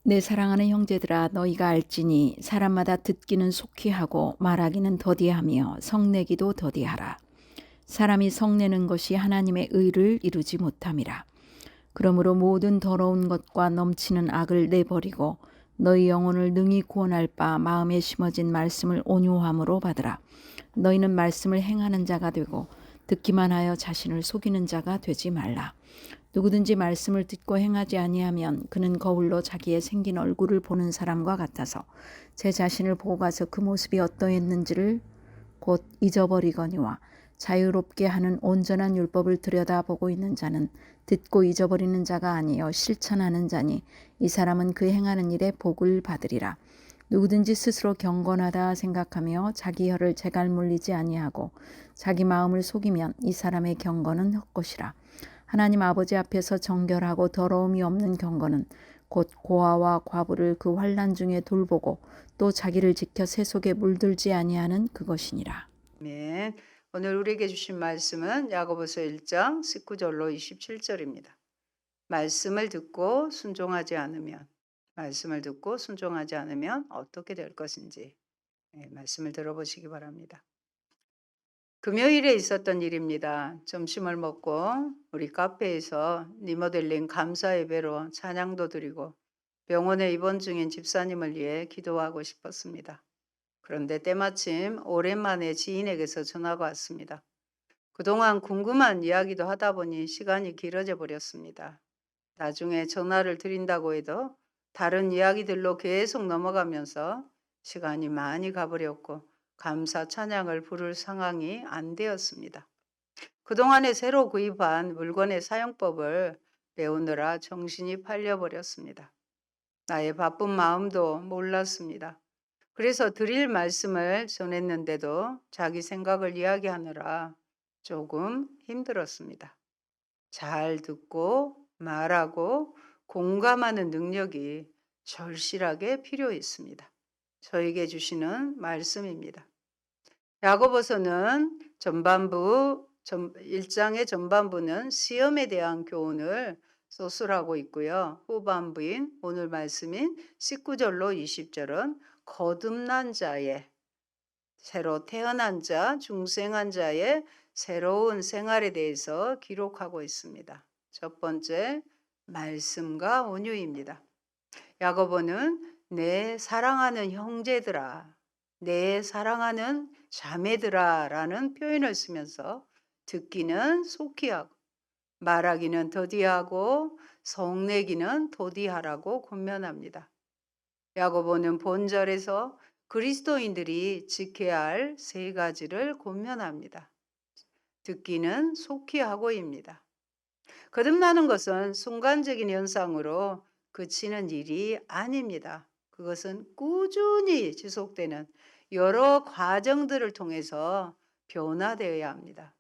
내 사랑하는 형제들아, 너희가 알지니 사람마다 듣기는 속히 하고 말하기는 더디하며 성내기도 더디하라. 사람이 성내는 것이 하나님의 의를 이루지 못함이라. 그러므로 모든 더러운 것과 넘치는 악을 내버리고 너희 영혼을 능히 구원할 바 마음에 심어진 말씀을 온유함으로 받으라. 너희는 말씀을 행하는 자가 되고 듣기만 하여 자신을 속이는 자가 되지 말라. 누구든지 말씀을 듣고 행하지 아니하면 그는 거울로 자기의 생긴 얼굴을 보는 사람과 같아서 제 자신을 보고 가서 그 모습이 어떠했는지를 곧 잊어버리거니와, 자유롭게 하는 온전한 율법을 들여다보고 있는 자는 듣고 잊어버리는 자가 아니요 실천하는 자니 이 사람은 그 행하는 일에 복을 받으리라. 누구든지 스스로 경건하다 생각하며 자기 혀를 재갈 물리지 아니하고 자기 마음을 속이면 이 사람의 경건은 헛것이라. 하나님 아버지 앞에서 정결하고 더러움이 없는 경건은 곧 고아와 과부를 그 환난 중에 돌보고 또 자기를 지켜 새 속에 물들지 아니하는 그것이니라. 아멘. 오늘 우리에게 주신 말씀은 야고보서 1장 19절로 27절입니다. 말씀을 듣고 순종하지 않으면 어떻게 될 것인지 말씀을 들어보시기 바랍니다. 금요일에 있었던 일입니다. 점심을 먹고 우리 카페에서 리모델링 감사 예배로 찬양도 드리고 병원에 입원 중인 집사님을 위해 기도하고 싶었습니다. 그런데 때마침 오랜만에 지인에게서 전화가 왔습니다. 그동안 궁금한 이야기도 하다 보니 시간이 길어져 버렸습니다. 나중에 전화를 드린다고 해도 다른 이야기들로 계속 넘어가면서 시간이 많이 가버렸고 감사 찬양을 부를 상황이 안 되었습니다. 그동안에 새로 구입한 물건의 사용법을 배우느라 정신이 팔려버렸습니다. 나의 바쁜 마음도 몰랐습니다. 그래서 드릴 말씀을 전했는데도 자기 생각을 이야기하느라 조금 힘들었습니다. 잘 듣고 말하고 공감하는 능력이 절실하게 필요했습니다. 저에게 주시는 말씀입니다. 야고보서는 1장의 전반부는 시험에 대한 교훈을 소술하고 있고요. 후반부인 오늘 말씀인 19절로 20절은 거듭난 자의, 새로 태어난 자, 중생한 자의 새로운 생활에 대해서 기록하고 있습니다. 첫 번째, 말씀과 온유입니다. 야고보는 내 사랑하는 형제들아, 내 사랑하는 자매들아 라는 표현을 쓰면서 듣기는 속히 하고 말하기는 더디하고 성내기는 도디하라고 권면합니다. 야고보는 본절에서 그리스도인들이 지켜야 할 세 가지를 권면합니다. 듣기는 속히 하고입니다. 거듭나는 것은 순간적인 현상으로 그치는 일이 아닙니다. 그것은 꾸준히 지속되는 여러 과정들을 통해서 변화되어야 합니다.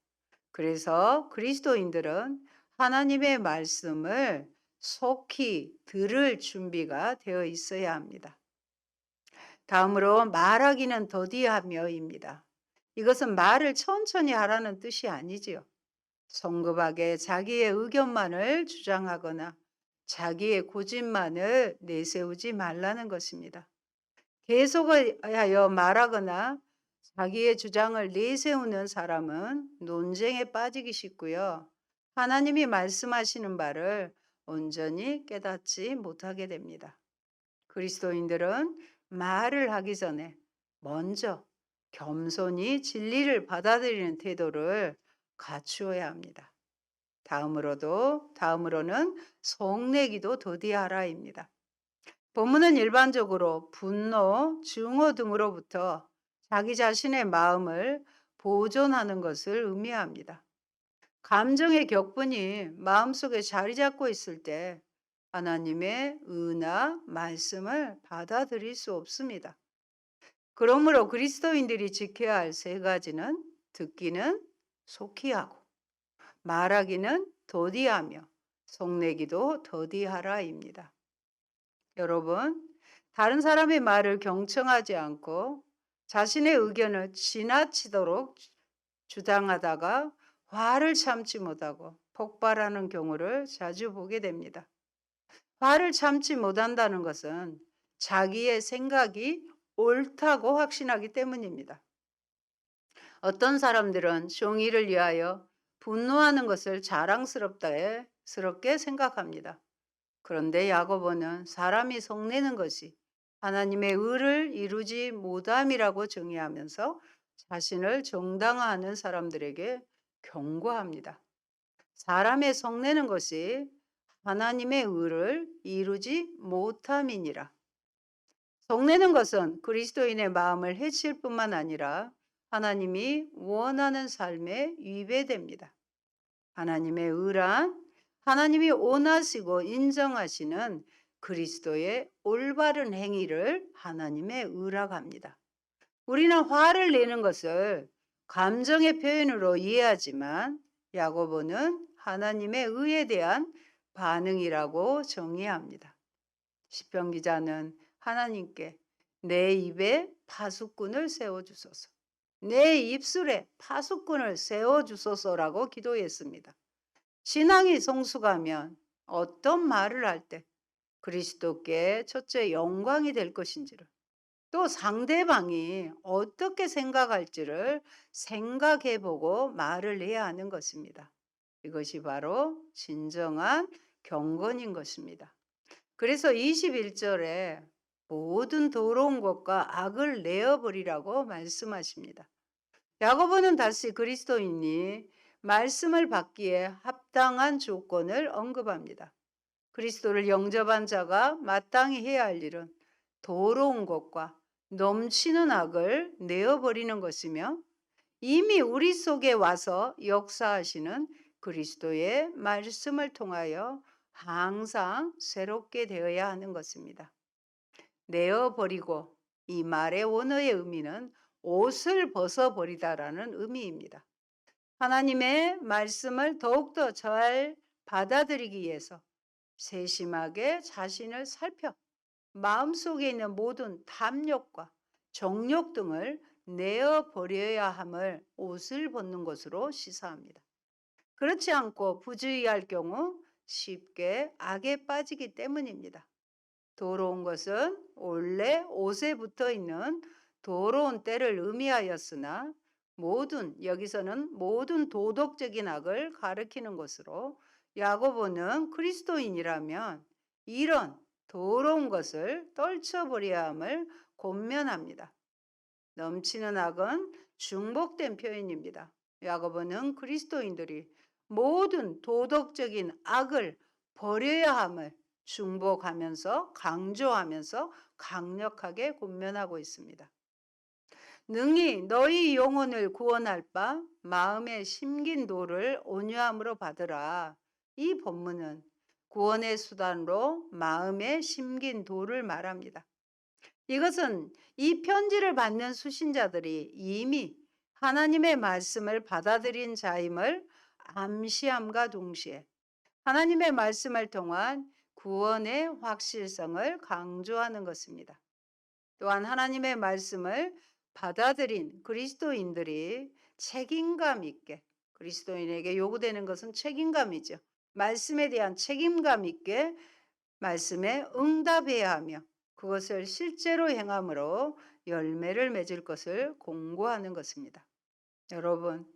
그래서 그리스도인들은 하나님의 말씀을 속히 들을 준비가 되어 있어야 합니다. 다음으로 말하기는 더디하며입니다. 이것은 말을 천천히 하라는 뜻이 아니지요. 성급하게 자기의 의견만을 주장하거나 자기의 고집만을 내세우지 말라는 것입니다. 계속하여 말하거나 자기의 주장을 내세우는 사람은 논쟁에 빠지기 쉽고요. 하나님이 말씀하시는 바를 온전히 깨닫지 못하게 됩니다. 그리스도인들은 말을 하기 전에 먼저 겸손히 진리를 받아들이는 태도를 갖추어야 합니다. 다음으로는 성내기도 더디하라입니다. 본문은 일반적으로 분노, 증오 등으로부터 자기 자신의 마음을 보존하는 것을 의미합니다. 감정의 격분이 마음속에 자리 잡고 있을 때 하나님의 은하 말씀을 받아들일 수 없습니다. 그러므로 그리스도인들이 지켜야 할 세 가지는 듣기는 속히 하고 말하기는 더디하며 속내기도 더디하라입니다. 여러분, 다른 사람의 말을 경청하지 않고 자신의 의견을 지나치도록 주장하다가 화를 참지 못하고 폭발하는 경우를 자주 보게 됩니다. 화를 참지 못한다는 것은 자기의 생각이 옳다고 확신하기 때문입니다. 어떤 사람들은 정의를 위하여 분노하는 것을 자랑스럽게 생각합니다. 그런데 야고보는 사람이 성내는 것이 하나님의 의를 이루지 못함이라고 정의하면서 자신을 정당화하는 사람들에게 경고합니다. 사람의 성내는 것이 하나님의 의를 이루지 못함이니라. 성내는 것은 그리스도인의 마음을 해칠 뿐만 아니라 하나님이 원하는 삶에 위배됩니다. 하나님의 의란 하나님이 원하시고 인정하시는 그리스도의 올바른 행위를 하나님의 의라고 합니다. 우리는 화를 내는 것을 감정의 표현으로 이해하지만 야고보는 하나님의 의에 대한 반응이라고 정의합니다. 시편 기자는 하나님께 내 입에 파수꾼을 세워주소서, 내 입술에 파수꾼을 세워주소서라고 기도했습니다. 신앙이 성숙하면 어떤 말을 할 때 그리스도께 첫째 영광이 될 것인지를, 또 상대방이 어떻게 생각할지를 생각해보고 말을 해야 하는 것입니다. 이것이 바로 진정한 경건인 것입니다. 그래서 21절에 모든 더러운 것과 악을 내어버리라고 말씀하십니다. 야고보는 다시 그리스도인이 말씀을 받기에 합당한 조건을 언급합니다. 그리스도를 영접한 자가 마땅히 해야 할 일은 더러운 것과 넘치는 악을 내어버리는 것이며, 이미 우리 속에 와서 역사하시는 그리스도의 말씀을 통하여 항상 새롭게 되어야 하는 것입니다. 내어버리고, 이 말의 원어의 의미는 옷을 벗어버리다라는 의미입니다. 하나님의 말씀을 더욱더 잘 받아들이기 위해서 세심하게 자신을 살펴 마음속에 있는 모든 탐욕과 정욕 등을 내어버려야 함을 옷을 벗는 것으로 시사합니다. 그렇지 않고 부주의할 경우 쉽게 악에 빠지기 때문입니다. 더러운 것은 원래 옷에 붙어 있는 더러운 때를 의미하였으나 여기서는 모든 도덕적인 악을 가리키는 것으로, 야고보는 그리스도인이라면 이런 더러운 것을 떨쳐버려야 함을 권면합니다. 넘치는 악은 중복된 표현입니다. 야고보는 그리스도인들이 모든 도덕적인 악을 버려야 함을 중복하면서 강조하면서 강력하게 권면하고 있습니다. 능히 너희 영혼을 구원할 바 마음에 심긴 도를 온유함으로 받으라. 이 본문은 구원의 수단으로 마음에 심긴 도를 말합니다. 이것은 이 편지를 받는 수신자들이 이미 하나님의 말씀을 받아들인 자임을 암시함과 동시에 하나님의 말씀을 통한 구원의 확실성을 강조하는 것입니다. 또한 하나님의 말씀을 받아들인 그리스도인들이 책임감 있게, 그리스도인에게 요구되는 것은 책임감이죠. 말씀에 대한 책임감 있게 말씀에 응답해야 하며 그것을 실제로 행함으로 열매를 맺을 것을 공고하는 것입니다. 여러분,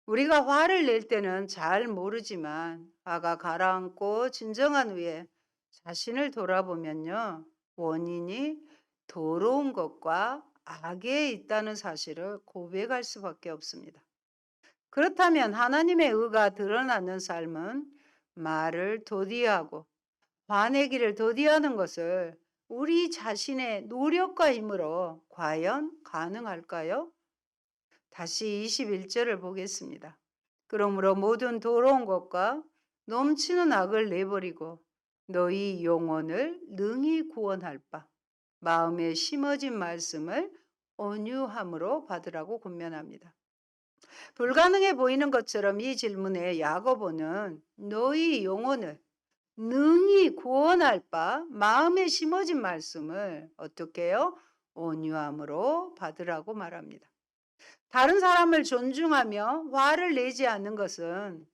우리가 화를 낼 때는 잘 모르지만 화가 가라앉고 진정한 후에 자신을 돌아보면요, 원인이 더러운 것과 악에 있다는 사실을 고백할 수밖에 없습니다. 그렇다면 하나님의 의가 드러나는 삶은 말을 더디하고 화내기를 더디하는 것을 우리 자신의 노력과 힘으로 과연 가능할까요? 다시 21절을 보겠습니다. 그러므로 모든 더러운 것과 넘치는 악을 내버리고 너희 영혼을 능히 구원할 바 마음에 심어진 말씀을 온유함으로 받으라고 권면합니다. 불가능해 보이는 것처럼 이 질문에 야고보는 너희 영혼을 능히 구원할 바 마음에 심어진 말씀을 어떻게 해요? 온유함으로 받으라고 말합니다. 다른 사람을 존중하며 화를 내지 않는 것은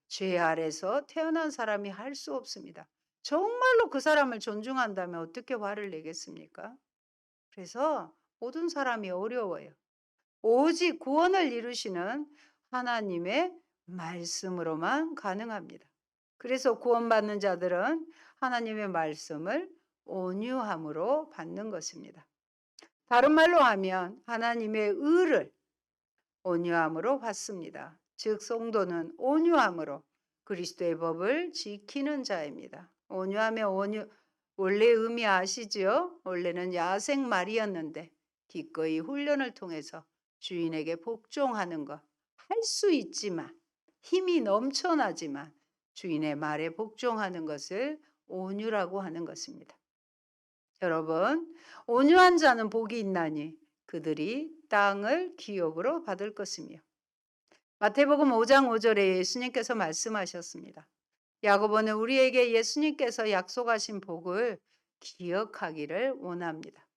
죄 아래서 태어난 사람이 할 수 없습니다. 정말로 그 사람을 존중한다면 어떻게 화를 내겠습니까? 그래서 모든 사람이 어려워요. 오직 구원을 이루시는 하나님의 말씀으로만 가능합니다. 그래서 구원받는 자들은 하나님의 말씀을 온유함으로 받는 것입니다. 다른 말로 하면 하나님의 의를 온유함으로 받습니다. 즉 성도는 온유함으로 그리스도의 법을 지키는 자입니다. 온유하면 원래 의미 아시죠? 원래는 야생 말이었는데 기꺼이 훈련을 통해서 주인에게 복종하는 것. 할 수 있지만 힘이 넘쳐나지만 주인의 말에 복종하는 것을 온유라고 하는 것입니다. 여러분, 온유한 자는 복이 있나니 그들이 땅을 기업으로 받을 것이며. 마태복음 5장 5절에 예수님께서 말씀하셨습니다. 야고보는 우리에게 예수님께서 약속하신 복을 기억하기를 원합니다.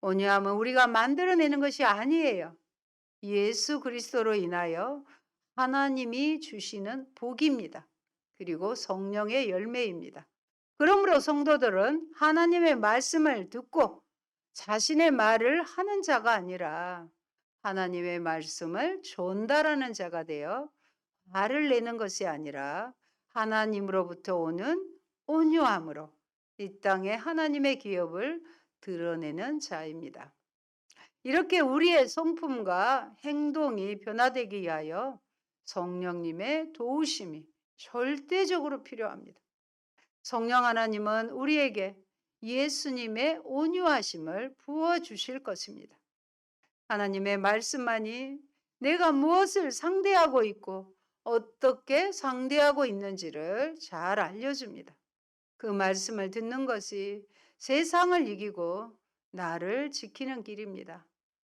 온유함은 우리가 만들어내는 것이 아니에요. 예수 그리스도로 인하여 하나님이 주시는 복입니다. 그리고 성령의 열매입니다. 그러므로 성도들은 하나님의 말씀을 듣고 자신의 말을 하는 자가 아니라 하나님의 말씀을 전달하는 자가 되어 말을 내는 것이 아니라 하나님으로부터 오는 온유함으로 이 땅에 하나님의 기업을 드러내는 자입니다. 이렇게 우리의 성품과 행동이 변화되기 위하여 성령님의 도우심이 절대적으로 필요합니다. 성령 하나님은 우리에게 예수님의 온유하심을 부어주실 것입니다. 하나님의 말씀만이 내가 무엇을 상대하고 있고 어떻게 상대하고 있는지를 잘 알려줍니다. 그 말씀을 듣는 것이 세상을 이기고 나를 지키는 길입니다.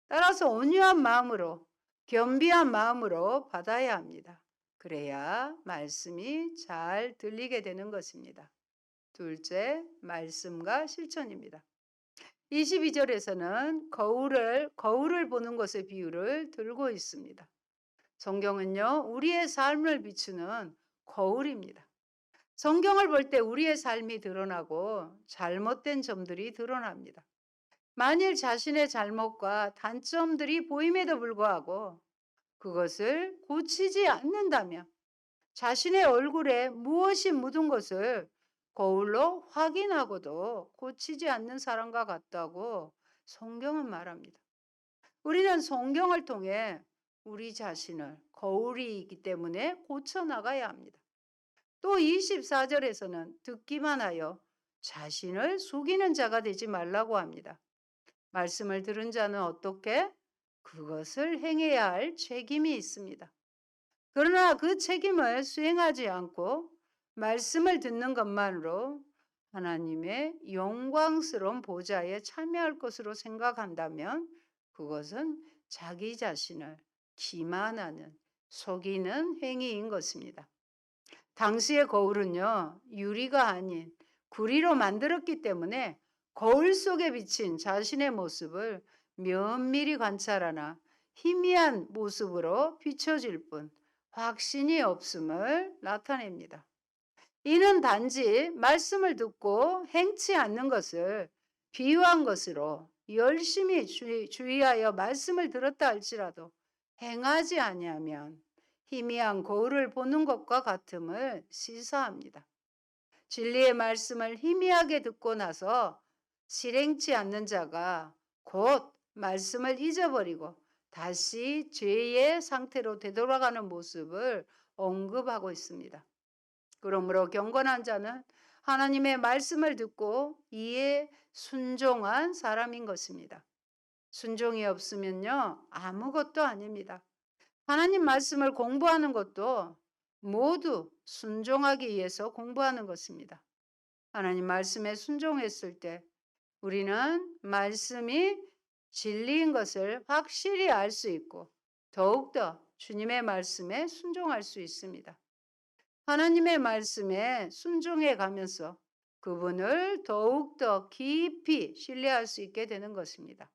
따라서 온유한 마음으로 겸비한 마음으로 받아야 합니다. 그래야 말씀이 잘 들리게 되는 것입니다. 둘째, 말씀과 실천입니다. 22절에서는 거울을 보는 것의 비유를 들고 있습니다. 성경은요, 우리의 삶을 비추는 거울입니다. 성경을 볼 때 우리의 삶이 드러나고 잘못된 점들이 드러납니다. 만일 자신의 잘못과 단점들이 보임에도 불구하고 그것을 고치지 않는다면 자신의 얼굴에 무엇이 묻은 것을 거울로 확인하고도 고치지 않는 사람과 같다고 성경은 말합니다. 우리는 성경을 통해 우리 자신을 거울이기 때문에 고쳐나가야 합니다. 또 24절에서는 듣기만 하여 자신을 속이는 자가 되지 말라고 합니다. 말씀을 들은 자는 어떻게? 그것을 행해야 할 책임이 있습니다. 그러나 그 책임을 수행하지 않고 말씀을 듣는 것만으로 하나님의 영광스러운 보좌에 참여할 것으로 생각한다면 그것은 자기 자신을 기만하는, 속이는 행위인 것입니다. 당시의 거울은요, 유리가 아닌 구리로 만들었기 때문에 거울 속에 비친 자신의 모습을 면밀히 관찰하나 희미한 모습으로 비춰질 뿐 확신이 없음을 나타냅니다. 이는 단지 말씀을 듣고 행치 않는 것을 비유한 것으로 열심히 주의하여 말씀을 들었다 할지라도 행하지 아니하면 희미한 거울을 보는 것과 같음을 시사합니다. 진리의 말씀을 희미하게 듣고 나서 실행치 않는 자가 곧 말씀을 잊어버리고 다시 죄의 상태로 되돌아가는 모습을 언급하고 있습니다. 그러므로 경건한 자는 하나님의 말씀을 듣고 이에 순종한 사람인 것입니다. 순종이 없으면요, 아무것도 아닙니다. 하나님 말씀을 공부하는 것도 모두 순종하기 위해서 공부하는 것입니다. 하나님 말씀에 순종했을 때 우리는 말씀이 진리인 것을 확실히 알 수 있고 더욱더 주님의 말씀에 순종할 수 있습니다. 하나님의 말씀에 순종해 가면서 그분을 더욱더 깊이 신뢰할 수 있게 되는 것입니다.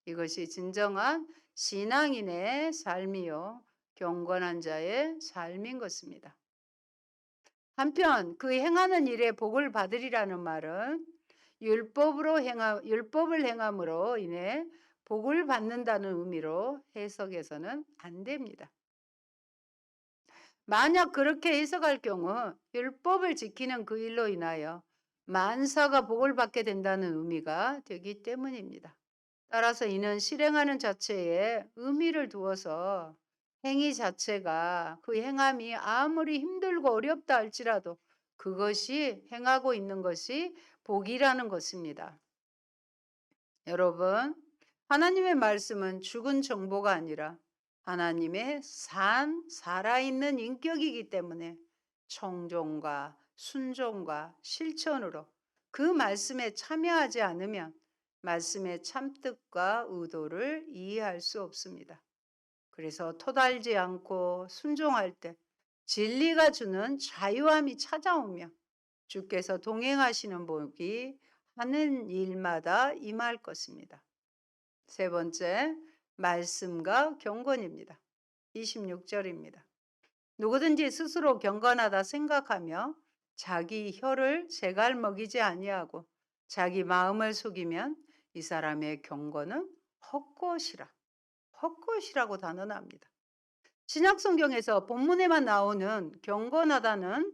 이것이 진정한 신앙인의 삶이요, 경건한 자의 삶인 것입니다. 한편 그 행하는 일에 복을 받으리라는 말은 율법을 행함으로 인해 복을 받는다는 의미로 해석해서는 안 됩니다. 만약 그렇게 해석할 경우 율법을 지키는 그 일로 인하여 만사가 복을 받게 된다는 의미가 되기 때문입니다. 따라서 이는 실행하는 자체에 의미를 두어서 행위 자체가 그 행함이 아무리 힘들고 어렵다 할지라도 그것이 행하고 있는 것이 복이라는 것입니다. 여러분, 하나님의 말씀은 죽은 정보가 아니라 하나님의 살아있는 인격이기 때문에 청종과 순종과 실천으로 그 말씀에 참여하지 않으면 말씀의 참뜻과 의도를 이해할 수 없습니다. 그래서 토달지 않고 순종할 때 진리가 주는 자유함이 찾아오며 주께서 동행하시는 복이 하는 일마다 임할 것입니다. 세 번째, 말씀과 경건입니다. 26절입니다. 누구든지 스스로 경건하다 생각하며 자기 혀를 제갈 먹이지 아니하고 자기 마음을 속이면 이 사람의 경건은 헛것이라. 헛것이라고 단언합니다. 신약 성경에서 본문에만 나오는 경건하다는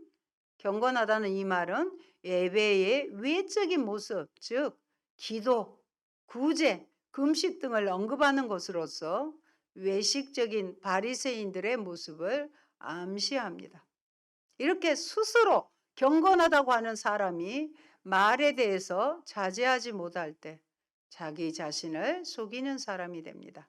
이 말은 예배의 외적인 모습, 즉 기도, 구제, 금식 등을 언급하는 것으로서 외식적인 바리새인들의 모습을 암시합니다. 이렇게 스스로 경건하다고 하는 사람이 말에 대해서 자제하지 못할 때 자기 자신을 속이는 사람이 됩니다.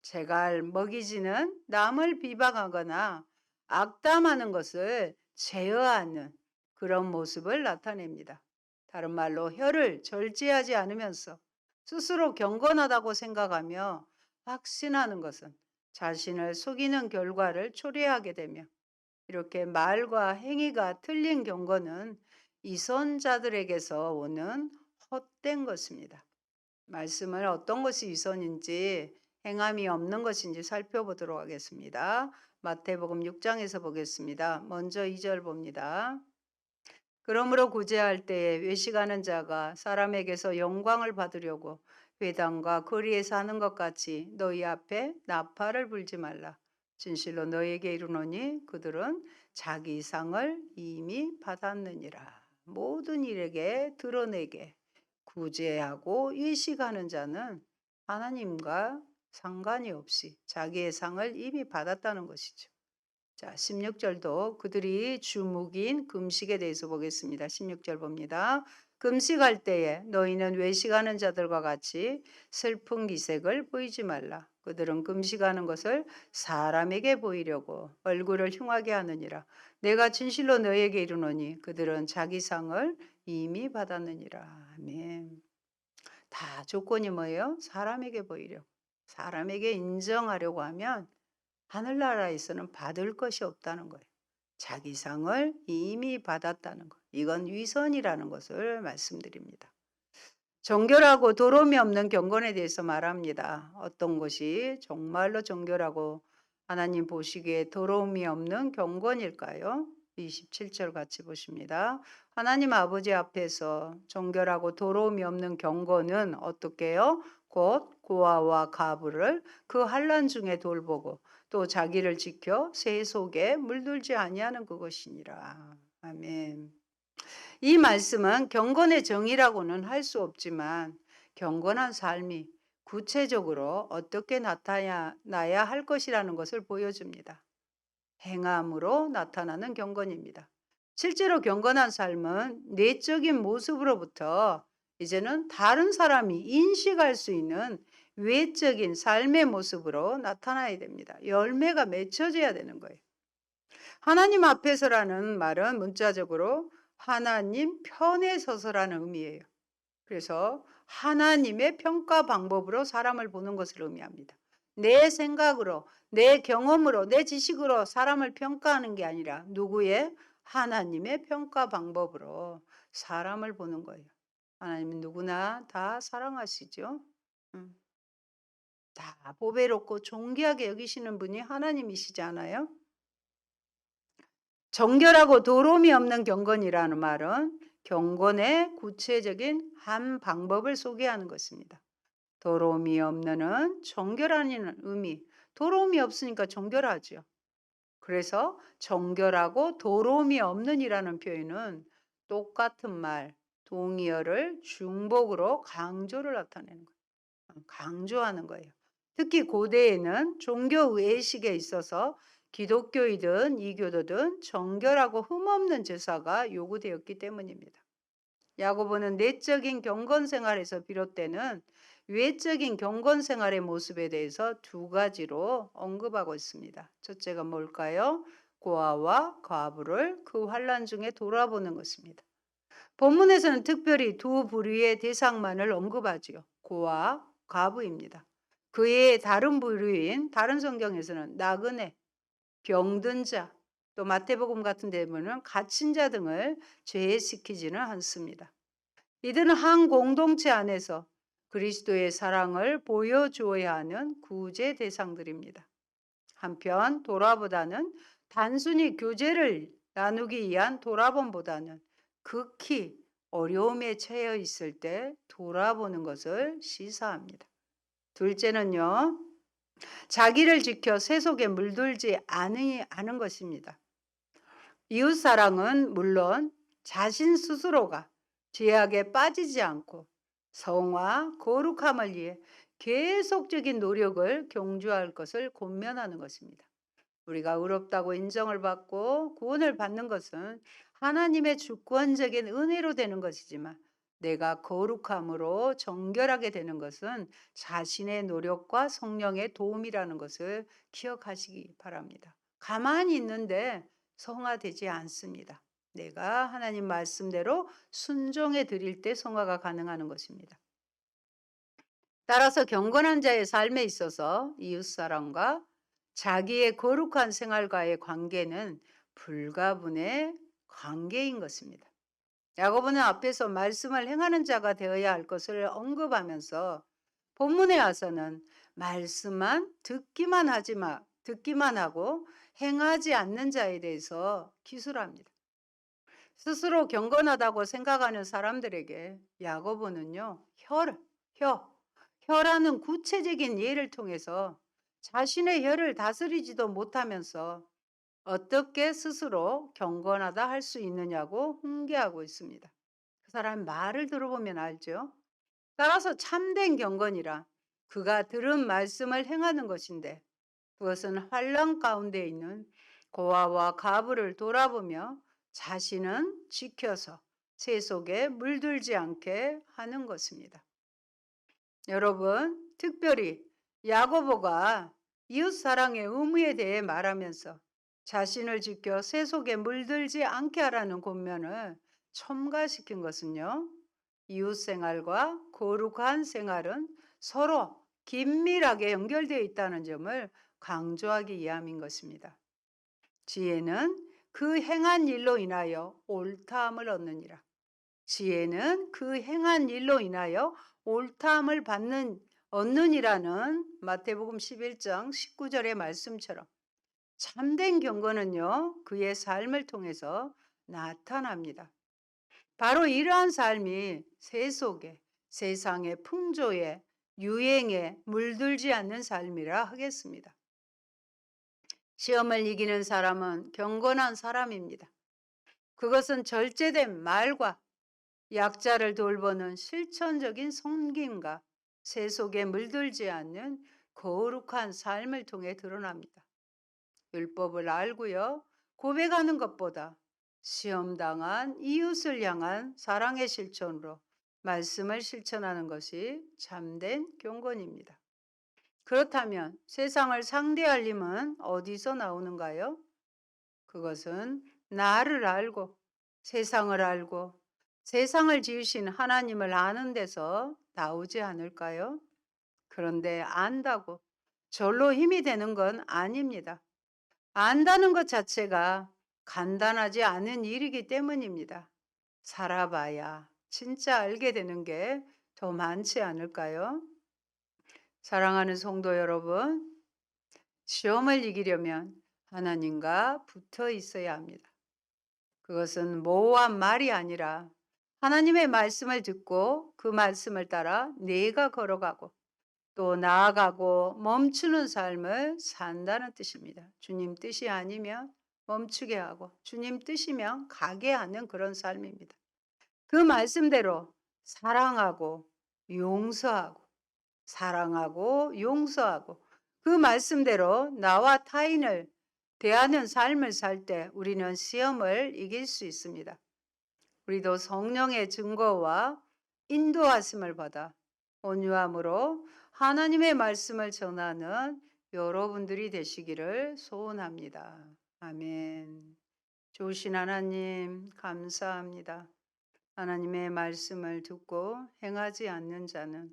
제갈 먹이지는 남을 비방하거나 악담하는 것을 제어하는 그런 모습을 나타냅니다. 다른 말로 혀를 절제하지 않으면서 스스로 경건하다고 생각하며 확신하는 것은 자신을 속이는 결과를 초래하게 되며 이렇게 말과 행위가 틀린 경건은 위선자들에게서 오는 헛된 것입니다. 말씀을 어떤 것이 위선인지 행함이 없는 것인지 살펴보도록 하겠습니다. 마태복음 6장에서 보겠습니다. 먼저 2절 봅니다. 그러므로 구제할 때에 외식하는 자가 사람에게서 영광을 받으려고 회당과 거리에 사는 것 같이 너희 앞에 나팔을 불지 말라. 진실로 너희에게 이르노니 그들은 자기 상을 이미 받았느니라. 모든 일에게 드러내게 구제하고 외식하는 자는 하나님과 상관이 없이 자기의 상을 이미 받았다는 것이죠. 자, 16절도 그들이 주묵인 금식에 대해서 보겠습니다. 16절 봅니다. 금식할 때에 너희는 외식하는 자들과 같이 슬픈 기색을 보이지 말라. 그들은 금식하는 것을 사람에게 보이려고 얼굴을 흉하게 하느니라. 내가 진실로 너희에게 이르노니 그들은 자기 상을 이미 받았느니라. 아멘. 다 조건이 뭐예요? 사람에게 보이려고. 사람에게 인정하려고 하면 하늘나라에서는 받을 것이 없다는 거예요. 자기 상을 이미 받았다는 것. 이건 위선이라는 것을 말씀드립니다. 정결하고 도름이 없는 경건에 대해서 말합니다. 어떤 것이 정말로 정결하고 하나님 보시기에 도름이 없는 경건일까요? 27절 같이 보십니다. 하나님 아버지 앞에서 정결하고 도름이 없는 경건은 어떻게 해요? 곧 고아와 가부를 그 환난 중에 돌보고 또 자기를 지켜 새 속에 물들지 아니하는 그것이니라. 아멘. 이 말씀은 경건의 정의라고는 할 수 없지만 경건한 삶이 구체적으로 어떻게 나타나야 할 것이라는 것을 보여줍니다. 행함으로 나타나는 경건입니다. 실제로 경건한 삶은 내적인 모습으로부터 이제는 다른 사람이 인식할 수 있는 외적인 삶의 모습으로 나타나야 됩니다. 열매가 맺혀져야 되는 거예요. 하나님 앞에서라는 말은 문자적으로 하나님 편에 서서라는 의미예요. 그래서 하나님의 평가 방법으로 사람을 보는 것을 의미합니다. 내 생각으로, 내 경험으로, 내 지식으로 사람을 평가하는 게 아니라 누구의? 하나님의 평가 방법으로 사람을 보는 거예요. 하나님은 누구나 다 사랑하시죠. 다 보배롭고 존귀하게 여기시는 분이 하나님이시지 않아요? 정결하고 도로움이 없는 경건이라는 말은 경건의 구체적인 한 방법을 소개하는 것입니다. 도로움이 없는은 정결하는 의미, 도로움이 없으니까 정결하죠. 그래서 정결하고 도로움이 없는이라는 표현은 똑같은 말, 동의어를 중복으로 강조를 나타내는 거예요. 강조하는 거예요. 특히 고대에는 종교 의식에 있어서 기독교이든 이교도든 정결하고 흠없는 제사가 요구되었기 때문입니다. 야고보는 내적인 경건 생활에서 비롯되는 외적인 경건 생활의 모습에 대해서 두 가지로 언급하고 있습니다. 첫째가 뭘까요? 고아와 과부를 그 환란 중에 돌아보는 것입니다. 본문에서는 특별히 두 부류의 대상만을 언급하지요. 고아, 과부입니다. 그의 다른 부류인 다른 성경에서는 나그네, 병든 자, 또 마태복음 같은 데 보면 갇힌 자 등을 제외시키지는 않습니다. 이들은 한 공동체 안에서 그리스도의 사랑을 보여주어야 하는 구제 대상들입니다. 한편 돌아보다는 단순히 교제를 나누기 위한 돌아봄보다는 극히 어려움에 처해 있을 때 돌아보는 것을 시사합니다. 둘째는요, 자기를 지켜 세속에 물들지 않은 것입니다. 이웃사랑은 물론 자신 스스로가 죄악에 빠지지 않고 성화, 거룩함을 위해 계속적인 노력을 경주할 것을 권면하는 것입니다. 우리가 의롭다고 인정을 받고 구원을 받는 것은 하나님의 주권적인 은혜로 되는 것이지만 내가 거룩함으로 정결하게 되는 것은 자신의 노력과 성령의 도움이라는 것을 기억하시기 바랍니다. 가만히 있는데 성화되지 않습니다. 내가 하나님 말씀대로 순종해 드릴 때 성화가 가능한 것입니다. 따라서 경건한 자의 삶에 있어서 이웃사랑과 자기의 거룩한 생활과의 관계는 불가분의 관계인 것입니다. 야고보는 앞에서 말씀을 행하는 자가 되어야 할 것을 언급하면서 본문에 와서는 말씀만 듣기만 하고 행하지 않는 자에 대해서 기술합니다. 스스로 경건하다고 생각하는 사람들에게 야고보는요, 혀라는 구체적인 예를 통해서 자신의 혀를 다스리지도 못하면서 어떻게 스스로 경건하다 할 수 있느냐고 훈계하고 있습니다. 그 사람 말을 들어보면 알죠. 따라서 참된 경건이라 그가 들은 말씀을 행하는 것인데 그것은 환란 가운데 있는 고아와 과부를 돌아보며 자신은 지켜서 세속에 물들지 않게 하는 것입니다. 여러분, 특별히 야고보가 이웃사랑의 의무에 대해 말하면서 자신을 지켜 세속에 물들지 않게 하라는 권면을 첨가시킨 것은요. 이웃생활과 거룩한 생활은 서로 긴밀하게 연결되어 있다는 점을 강조하기 위함인 것입니다. 지혜는 그 행한 일로 인하여 옳다함을 얻느니라. 지혜는 그 행한 일로 인하여 옳다함을 얻느니라는 마태복음 11장 19절의 말씀처럼 참된 경건은요, 그의 삶을 통해서 나타납니다. 바로 이러한 삶이 세속에, 세상의 풍조에, 유행에 물들지 않는 삶이라 하겠습니다. 시험을 이기는 사람은 경건한 사람입니다. 그것은 절제된 말과 약자를 돌보는 실천적인 섬김과 세속에 물들지 않는 거룩한 삶을 통해 드러납니다. 율법을 알고요, 고백하는 것보다 시험당한 이웃을 향한 사랑의 실천으로 말씀을 실천하는 것이 참된 경건입니다. 그렇다면 세상을 상대할 힘은 어디서 나오는가요? 그것은 나를 알고 세상을 알고 세상을 지으신 하나님을 아는 데서 나오지 않을까요? 그런데 안다고 절로 힘이 되는 건 아닙니다. 안다는 것 자체가 간단하지 않은 일이기 때문입니다. 살아봐야 진짜 알게 되는 게 더 많지 않을까요? 사랑하는 성도 여러분, 시험을 이기려면 하나님과 붙어 있어야 합니다. 그것은 모호한 말이 아니라 하나님의 말씀을 듣고 그 말씀을 따라 내가 걸어가고 또 나아가고 멈추는 삶을 산다는 뜻입니다. 주님 뜻이 아니면 멈추게 하고 주님 뜻이면 가게 하는 그런 삶입니다. 그 말씀대로 사랑하고 용서하고 사랑하고 용서하고 그 말씀대로 나와 타인을 대하는 삶을 살 때 우리는 시험을 이길 수 있습니다. 우리도 성령의 증거와 인도하심을 받아 온유함으로 하나님의 말씀을 전하는 여러분들이 되시기를 소원합니다. 아멘. 좋으신 하나님, 감사합니다. 하나님의 말씀을 듣고 행하지 않는 자는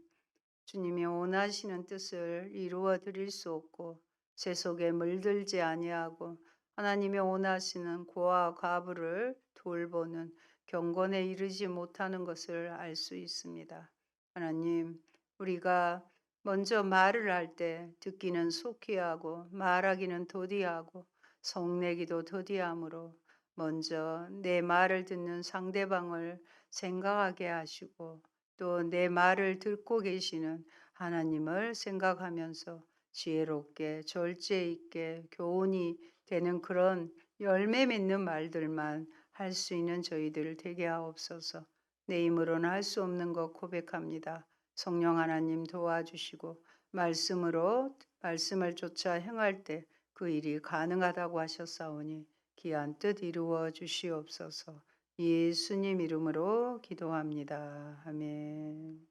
주님이 원하시는 뜻을 이루어 드릴 수 없고 제 속에 물들지 아니하고 하나님이 원하시는 고아 과부를 돌보는 경건에 이르지 못하는 것을 알 수 있습니다. 하나님, 우리가 먼저 말을 할 때 듣기는 속히 하고 말하기는 더디하고 성내기도 더디함으로 먼저 내 말을 듣는 상대방을 생각하게 하시고 또 내 말을 듣고 계시는 하나님을 생각하면서 지혜롭게 절제 있게 교훈이 되는 그런 열매 맺는 말들만 할 수 있는 저희들 되게 하옵소서. 내 힘으로는 할 수 없는 것 고백합니다. 성령 하나님 도와주시고 말씀을 쫓아 행할 때 그 일이 가능하다고 하셨사오니 귀한 뜻 이루어 주시옵소서. 예수님 이름으로 기도합니다. 아멘.